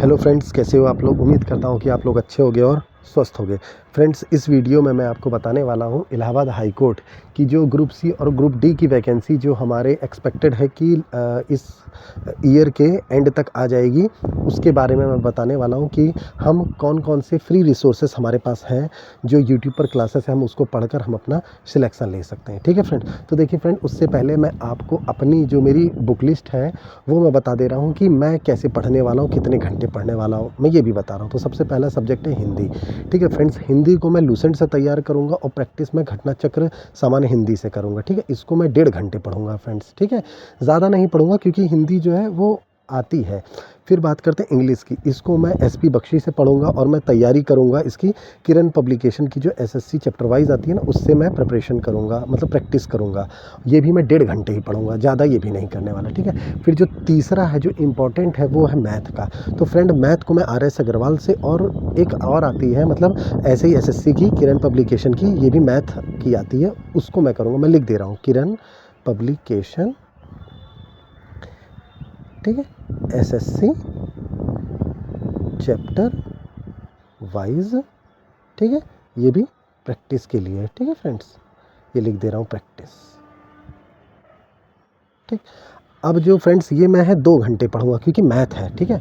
Hello friends, कैसे हो आप लोग। उम्मीद करता हूँ कि आप लोग अच्छे होंगे और स्वस्थ होंगे। फ्रेंड्स, इस वीडियो में मैं आपको बताने वाला हूँ इलाहाबाद हाई कोर्ट की जो ग्रुप सी और ग्रुप डी की वैकेंसी जो हमारे एक्सपेक्टेड है कि इस ईयर के एंड तक आ जाएगी, उसके बारे में मैं बताने वाला हूँ कि हम कौन कौन से फ्री रिसोर्सेस हमारे पास हैं जो यूट्यूब पर क्लासेस है, हम उसको पढ़कर हम अपना सिलेक्शन ले सकते हैं। ठीक है फ्रेंड। तो देखिए फ्रेंड, उससे पहले मैं आपको अपनी जो मेरी बुक लिस्ट है वो मैं बता दे रहा हूँ कि मैं कैसे पढ़ने वाला हूँ, कितने घंटे पढ़ने वाला हूँ, मैं ये भी बता रहा हूँ। तो सबसे पहला सब्जेक्ट है हिंदी। ठीक है फ्रेंड्स, हिंदी को मैं लूसेंट से तैयार करूँगा और प्रैक्टिस में घटना चक्र सामान्य हिंदी से करूँगा। ठीक है, इसको मैं 1.5 घंटे पढ़ूंगा फ्रेंड्स। ठीक है, ज़्यादा नहीं पढ़ूंगा क्योंकि हिंदी जो है वो आती है। फिर बात करते हैं इंग्लिश की। इसको मैं एसपी बख्शी से पढ़ूंगा और मैं तैयारी करूंगा इसकी किरण पब्लिकेशन की जो एसएससी चैप्टर वाइज आती है ना, उससे मैं प्रिपरेशन करूंगा, मतलब प्रैक्टिस करूंगा। ये भी मैं 1.5 घंटे ही पढ़ूंगा, ज़्यादा ये भी नहीं करने वाला। ठीक है, फिर जो तीसरा है जो इम्पोर्टेंट है वो है मैथ का। तो फ्रेंड, मैथ को मैं RS अग्रवाल से और एक और आती है, मतलब ऐसे ही एसएससी की किरण पब्लिकेशन की, ये भी मैथ की आती है, उसको मैं करूँगा। मैं लिख दे रहा हूँ किरण पब्लिकेशन। ठीक है, एसएससी चैप्टर वाइज। ठीक है, ये भी प्रैक्टिस के लिए है। ठीक है फ्रेंड्स, ये लिख दे रहा हूँ प्रैक्टिस। ठीक, अब जो फ्रेंड्स ये मैं है 2 घंटे पढ़ूंगा क्योंकि मैथ है। ठीक है,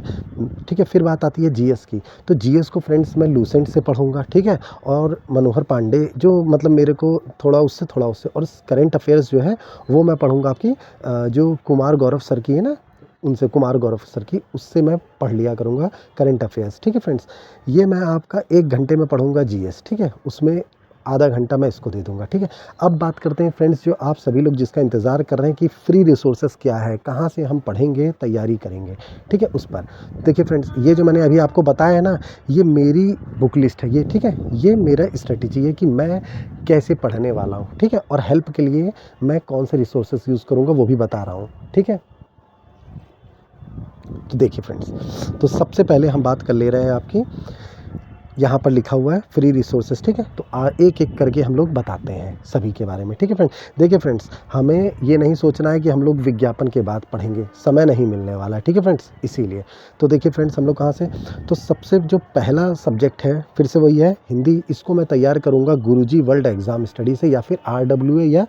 ठीक है। फिर बात आती है जीएस की। तो जीएस को फ्रेंड्स मैं लूसेंट से पढ़ूंगा। ठीक है, और मनोहर पांडे जो मतलब मेरे को थोड़ा उससे और करंट अफेयर्स जो है वो मैं पढ़ूंगा आपकी जो कुमार गौरव सर की है ना, उनसे, कुमार गौरव सर की, उससे मैं पढ़ लिया करूँगा करंट अफेयर्स। ठीक है फ्रेंड्स, ये मैं आपका 1 घंटे में पढ़ूंगा जीएस। ठीक है, उसमें आधा घंटा मैं इसको दे दूंगा। ठीक है, अब बात करते हैं फ्रेंड्स, जो आप सभी लोग जिसका इंतज़ार कर रहे हैं कि फ्री रिसोर्सेस क्या है, कहाँ से हम पढ़ेंगे, तैयारी करेंगे। ठीक है, उस पर देखिए फ्रेंड्स, ये जो मैंने अभी आपको बताया है ना, ये मेरी बुक लिस्ट है ये। ठीक है, ये मेरा स्ट्रेटजी है कि मैं कैसे पढ़ने वाला हूँ। ठीक है, और हेल्प के लिए मैं कौन से रिसोर्सेस यूज़ करूँगा वो भी बता रहा हूँ। ठीक है, तो देखिए फ्रेंड्स, तो सबसे पहले हम बात कर ले रहे हैं आपकी, यहाँ पर लिखा हुआ है फ्री रिसोर्सेज। ठीक है, तो एक एक करके हम लोग बताते हैं सभी के बारे में। ठीक है फ्रेंड्स, देखिए फ्रेंड्स, हमें ये नहीं सोचना है कि हम लोग विज्ञापन के बाद पढ़ेंगे, समय नहीं मिलने वाला है। ठीक है फ्रेंड्स, इसीलिए तो देखिए फ्रेंड्स, हम लोग कहाँ से, तो सबसे जो पहला सब्जेक्ट है फिर से वही है हिंदी। इसको मैं तैयार करूँगा गुरुजी वर्ल्ड एग्जाम स्टडी से, या फिर RWA या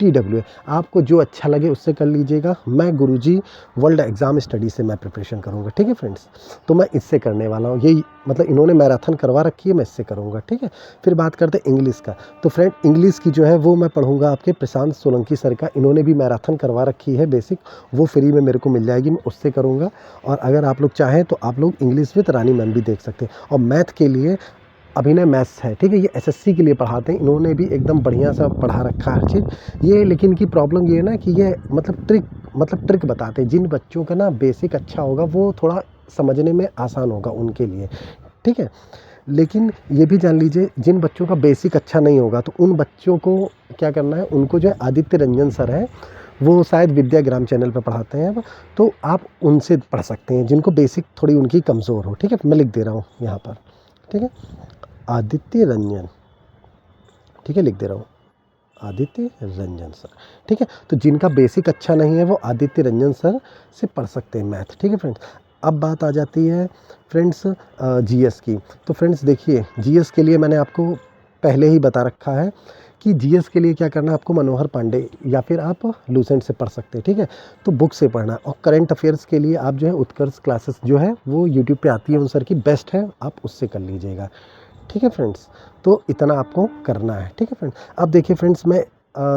TWA, आपको जो अच्छा लगे उससे कर लीजिएगा। मैं गुरुजी वर्ल्ड एग्ज़ाम स्टडी से मैं प्रिपरेशन करूँगा। ठीक है फ्रेंड्स, तो मैं इससे करने वाला हूँ, यही मतलब इन्होंने मैराथन करवा रखी है, मैं इससे करूँगा। ठीक है, फिर बात करते हैं इंग्लिश का। तो फ्रेंड, इंग्लिश की जो है वो मैं पढ़ूँगा आपके प्रशांत सोलंकी सर का, इन्होंने भी मैराथन करवा रखी है बेसिक, वो फ्री में मेरे को मिल जाएगी, मैं उससे करूँगा। और अगर आप लोग चाहें तो आप लोग इंग्लिश विद रानी मैम भी देख सकते हैं। और मैथ के लिए अभिनय मैथ्स है। ठीक है, ये एसएससी के लिए पढ़ाते हैं, इन्होंने भी एकदम बढ़िया सा पढ़ा रखा है हर चीज़ ये। लेकिन की प्रॉब्लम ये है ना कि ये मतलब ट्रिक बताते हैं। जिन बच्चों का ना बेसिक अच्छा होगा वो थोड़ा समझने में आसान होगा उनके लिए। ठीक है, लेकिन ये भी जान लीजिए, जिन बच्चों का बेसिक अच्छा नहीं होगा तो उन बच्चों को क्या करना है, उनको जो है आदित्य रंजन सर है, वो शायद विद्याग्राम चैनल पर पढ़ाते हैं, तो आप उनसे पढ़ सकते हैं जिनको बेसिक थोड़ी उनकी कमज़ोर हो। ठीक है, मैं लिख दे रहा हूँ यहाँ पर। ठीक है, आदित्य रंजन। ठीक है, लिख दे रहा हूँ आदित्य रंजन सर। ठीक है, तो जिनका बेसिक अच्छा नहीं है वो आदित्य रंजन सर से पढ़ सकते हैं मैथ। ठीक है फ्रेंड्स, अब बात आ जाती है फ्रेंड्स जीएस की। तो फ्रेंड्स देखिए, जीएस के लिए मैंने आपको पहले ही बता रखा है कि जीएस के लिए क्या करना है, आपको मनोहर पांडे या फिर आप लूसेंट से पढ़ सकते हैं। ठीक है, तो बुक से पढ़ना। और करंट अफेयर्स के लिए आप जो है उत्कर्ष क्लासेस जो है वो यूट्यूब पे आती है, उन सर की बेस्ट है, आप उससे कर लीजिएगा। ठीक है फ्रेंड्स, तो इतना आपको करना है। ठीक है फ्रेंड्स, अब देखिए फ्रेंड्स, मैं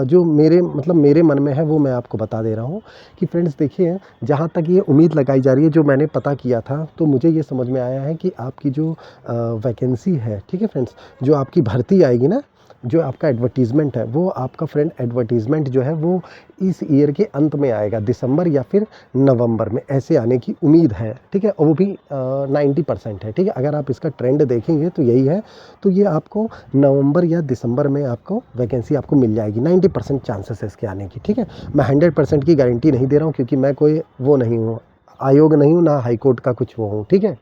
जो मेरे मन में है वो मैं आपको बता दे रहा हूँ कि फ्रेंड्स देखिए, जहाँ तक ये उम्मीद लगाई जा रही है, जो मैंने पता किया था, तो मुझे ये समझ में आया है कि आपकी जो वैकेंसी है, ठीक है फ्रेंड्स, जो आपकी भर्ती आएगी ना, जो आपका एडवर्टीज़मेंट है, वो आपका फ्रेंड एडवर्टीज़मेंट जो है वो इस ईयर के अंत में आएगा, दिसंबर या फिर नवंबर में ऐसे आने की उम्मीद है। ठीक है, और वो भी 90% है। ठीक है, अगर आप इसका ट्रेंड देखेंगे तो यही है, तो ये आपको नवंबर या दिसंबर में आपको वैकेंसी आपको मिल जाएगी। 90% चांसेस है इसके आने की। ठीक है, मैं 100% की गारंटी नहीं दे रहा हूँ क्योंकि मैं कोई वो नहीं हूँ, आयोग नहीं हूँ, ना हाई कोर्ट का कुछ वो हूँ। ठीक है,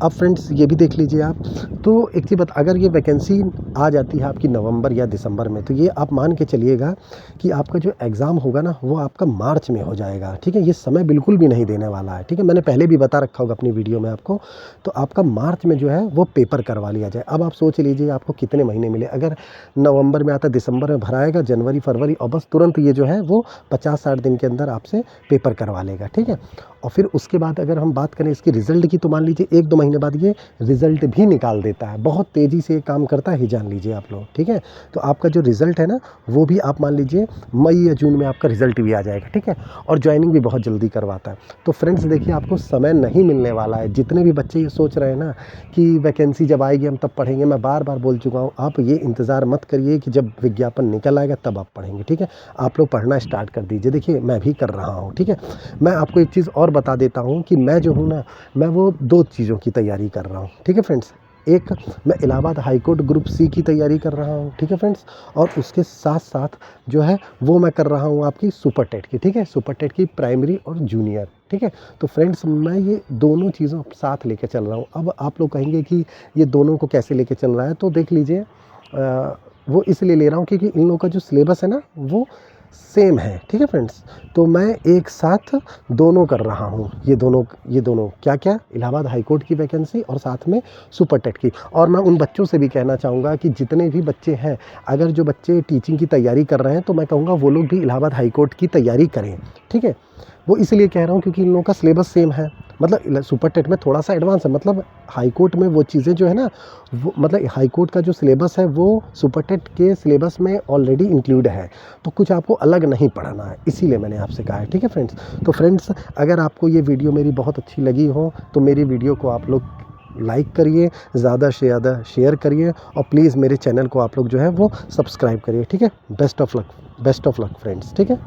अब फ्रेंड्स ये भी देख लीजिए आप, तो एक चीज़ अगर ये वैकेंसी आ जाती है आपकी नवंबर या दिसंबर में, तो ये आप मान के चलिएगा कि आपका जो एग्ज़ाम होगा ना वो आपका मार्च में हो जाएगा, ठीक है। ये समय बिल्कुल भी नहीं देने वाला है, ठीक है। मैंने पहले भी बता रखा होगा अपनी वीडियो में आपको। तो आपका मार्च में जो है वो पेपर करवा लिया जाए। अब आप सोच लीजिए आपको कितने महीने मिले। अगर नवंबर में आता, दिसंबर में भराएगा, जनवरी फरवरी, और बस तुरंत ये जो है वो 50-60 दिन के अंदर आपसे पेपर करवा लेगा, ठीक है। और फिर उसके बाद अगर हम बात करें इसकी रिज़ल्ट की, तो मान लीजिए 1-2 महीने बाद ये रिज़ल्ट भी निकाल देता है। बहुत तेज़ी से ये काम करता है, ये जान लीजिए आप लोग, ठीक है। तो आपका जो रिज़ल्ट है ना वो भी आप मान लीजिए मई या जून में आपका रिज़ल्ट भी आ जाएगा, ठीक है। और जॉइनिंग भी बहुत जल्दी करवाता है। तो फ्रेंड्स देखिए, आपको समय नहीं मिलने वाला है। जितने भी बच्चे ये सोच रहे हैं ना कि वैकेंसी जब आएगी हम तब पढ़ेंगे, मैं बार बार बोल चुका हूँ, आप ये इंतज़ार मत करिए कि जब विज्ञापन निकल आएगा तब आप पढ़ेंगे, ठीक है। आप लोग पढ़ना स्टार्ट कर दीजिए। देखिए मैं भी कर रहा हूँ, ठीक है। मैं आपको एक चीज़ और बता देता हूँ कि मैं जो हूँ ना, मैं वो 2 चीज़ों की तैयारी कर रहा हूँ, ठीक है फ्रेंड्स। एक, मैं Allahabad high court group C की तैयारी कर रहा हूँ, ठीक है फ्रेंड्स। और उसके साथ साथ जो है वो मैं कर रहा हूँ आपकी सुपर टेट की, ठीक है। सुपर टेट की प्राइमरी और जूनियर, ठीक है। तो फ्रेंड्स मैं ये दोनों चीज़ों साथ लेके चल रहा हूँ। अब आप लोग कहेंगे कि ये दोनों को कैसे लेके चल रहा है, तो देख लीजिए वो इसलिए ले रहा हूँ क्योंकि इन लोगों का जो सिलेबस है ना वो सेम है, ठीक है फ्रेंड्स। तो मैं एक साथ दोनों कर रहा हूँ, ये दोनों क्या क्या, इलाहाबाद हाई कोर्ट की वैकेंसी और साथ में सुपर टेट की। और मैं उन बच्चों से भी कहना चाहूँगा कि जितने भी बच्चे हैं, अगर जो बच्चे टीचिंग की तैयारी कर रहे हैं, तो मैं कहूँगा वो लोग भी इलाहाबाद हाई कोर्ट की तैयारी करें, ठीक है। वो इसलिए कह रहा हूँ क्योंकि इन लोगों का सिलेबस सेम है। मतलब सुपर टेट में थोड़ा सा एडवांस है, मतलब हाई कोर्ट में वो चीज़ें जो है ना वो, मतलब हाई कोर्ट का जो सिलेबस है वो सुपर टेट के सिलेबस में ऑलरेडी इंक्लूड है। तो कुछ आपको अलग नहीं पढ़ना है, इसीलिए मैंने आपसे कहा है, ठीक है फ्रेंड्स। तो फ्रेंड्स अगर आपको ये वीडियो मेरी बहुत अच्छी लगी हो तो मेरी वीडियो को आप लोग लाइक करिए, ज़्यादा से ज़्यादा शेयर करिए, और प्लीज़ मेरे चैनल को आप लोग जो है वो सब्सक्राइब करिए, ठीक है। बेस्ट ऑफ लक फ्रेंड्स, ठीक है।